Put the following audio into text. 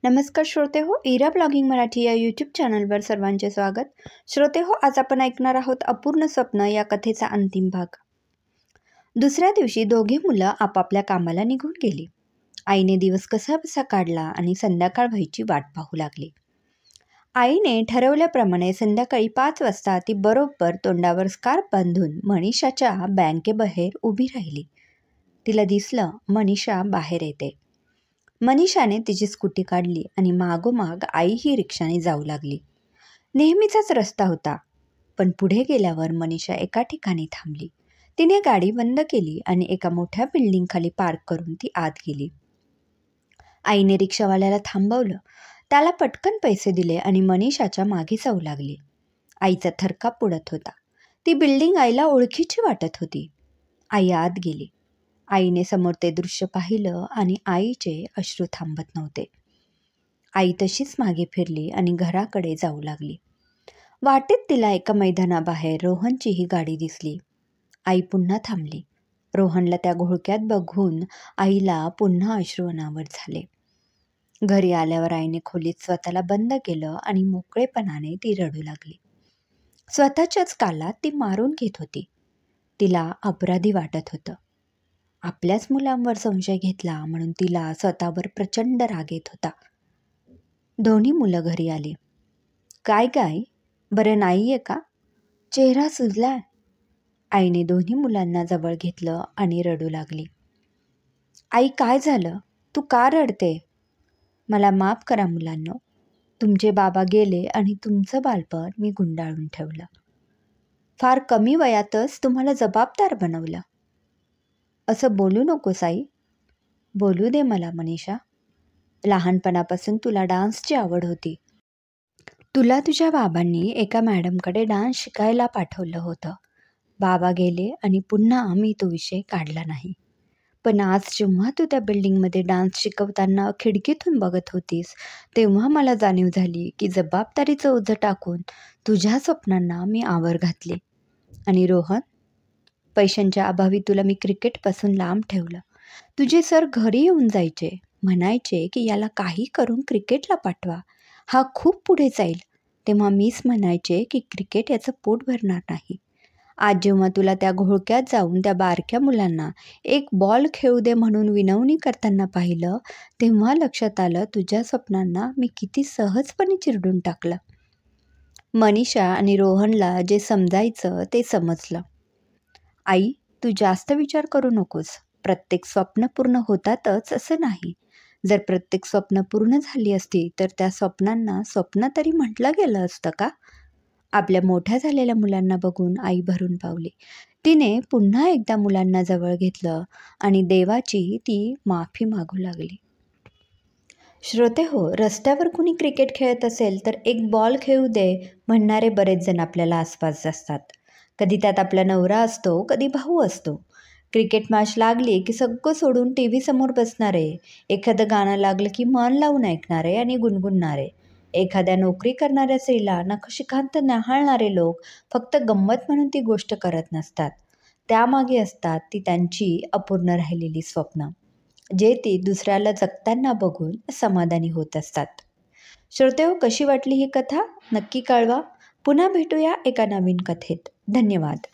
नमस्कार श्रोते हो, इरा ब्लॉगिंग मराठी या यूट्यूब चॅनलवर सर्वांचे स्वागत. श्रोते हो, आज आपण ऐकणार आहोत अपूर्ण स्वप्न या कथेचा अंतिम भाग. दुसऱ्या दिवशी दोघे मुलं आपापल्या कामाला निघून गेली. आईने दिवस कसाबसा काढला आणि संध्याकाळ व्हायची वाट पाहू लागली. आईने ठरवल्याप्रमाणे संध्याकाळी 5 वाजता ती बरोबर तोंडावर स्कार्फ बांधून मनीषाच्या बँकेबाहेर उभी राहिली. तिला दिसलं मनीषा बाहेर येते. मनीषाने तिची स्कूटी काढली आणि मागोमाग आई ही रिक्षाने जाऊ लागली. नेहमीचाच रस्ता होता, पण पुढे गेल्यावर मनीषा एका ठिकाणी थांबली. तिने गाडी बंद केली आणि एका मोठ्या बिल्डिंगखाली पार्क करून ती आत गेली. आईने रिक्षावाल्याला थांबवलं, त्याला पटकन पैसे दिले आणि मनीषाच्या मागे जाऊ लागली. आईचा थरकाप उडत होता. ती बिल्डिंग आईला ओळखीची वाटत होती. आई आत गेली. आईने समोर ते दृश्य पाहिलं आणि आईचे अश्रू थांबत नव्हते. आई तशीच मागे फिरली आणि घराकडे जाऊ लागली. वाटेत तिला एका मैदानाबाहेर रोहनची ही गाडी दिसली. आई पुन्हा थांबली. रोहनला त्या घोळक्यात बघून आईला पुन्हा अश्रू अनावर झाले. घरी आल्यावर आईने खोलीत स्वतःला बंद केलं आणि मोकळेपणाने ती रडू लागली. स्वतःच्याच कालात ती मारून घेत होती. तिला अपराधी वाटत होतं. आपल्याच मुलांवर संशय घेतला म्हणून तिला स्वतःवर प्रचंड राग येत होता. दोन्ही मुलं घरी आली. काय गाय, बरं नाही आहे का? चेहरा सुजलाय. आईने दोन्ही मुलांना जवळ घेतलं आणि रडू लागली. आई, काय झालं? तू का रडते? मला माफ करा मुलांनो. तुमचे बाबा गेले आणि तुमचं बालपण मी गुंडाळून ठेवलं. फार कमी वयातच तुम्हाला जबाबदार बनवलं. असं बोलू नकोस आई. बोलू दे मला मनीषा. लहानपणापासून तुला डान्सची आवड होती. तुला तुझ्या बाबांनी एका मॅडमकडे डान्स शिकायला पाठवलं होतं. बाबा गेले आणि पुन्हा मी तो विषय काढला नाही. पण आज जेव्हा तू त्या बिल्डिंगमध्ये डान्स शिकवताना खिडकीतून बघत होतीस, तेव्हा मला जाणीव झाली की जबाबदारीचं ओझं टाकून तुझ्या स्वप्नांना मी आवर घातली. आणि रोहन, पैशांच्या अभावी तुला मी क्रिकेटपासून लांब ठेवलं. तुझे सर घरी येऊन जायचे, म्हणायचे की याला काही करून क्रिकेटला पाठवा, हा खूप पुढे जाईल. तेव्हा मीच म्हणायचे की क्रिकेट याचं पोट भरणार नाही. आज जेव्हा तुला त्या घोळक्यात जाऊन त्या बारक्या मुलांना एक बॉल खेळू दे म्हणून विनवणी करताना पाहिलं, तेव्हा लक्षात आलं तुझ्या स्वप्नांना मी किती सहजपणे चिरडून टाकलं. मनीषा आणि रोहनला जे समजायचं ते समजलं. आई, तू जास्त विचार करू नकोस. प्रत्येक स्वप्न पूर्ण होतातच असं नाही. जर प्रत्येक स्वप्न पूर्ण झाली असती तर त्या स्वप्नांना स्वप्न तरी म्हटलं गेलं असतं का? आपल्या मोठ्या झालेल्या मुलांना बघून आई भरून पावली. तिने पुन्हा एकदा मुलांना जवळ घेतलं आणि देवाची ती माफी मागू लागली. श्रोते हो, रस्त्यावर कुणी क्रिकेट खेळत असेल तर एक बॉल खेळू दे म्हणणारे बरेच जण आपल्याला आसपास असतात. कधी त्यात आपला नवरा असतो, कधी भाऊ असतो. क्रिकेट मॅच लागली की सगळं सोडून टी व्ही समोर बसणारे, एखादं गाणं लागलं की मन लावून ऐकणारे आणि गुणगुणणारे, एखाद्या नोकरी करणाऱ्या स्त्रीला नखशिखांत न्याहाळणारे लोक फक्त गंमत म्हणून ती गोष्ट करत नसतात. त्यामागे असतात ती त्यांची अपूर्ण राहिलेली स्वप्न, जे ती दुसऱ्याला जगताना बघून समाधानी होत असतात. श्रोते हो, कशी वाटली ही कथा नक्की कळवा. पुन्हा भेटूया एका नवीन कथेत. धन्यवाद.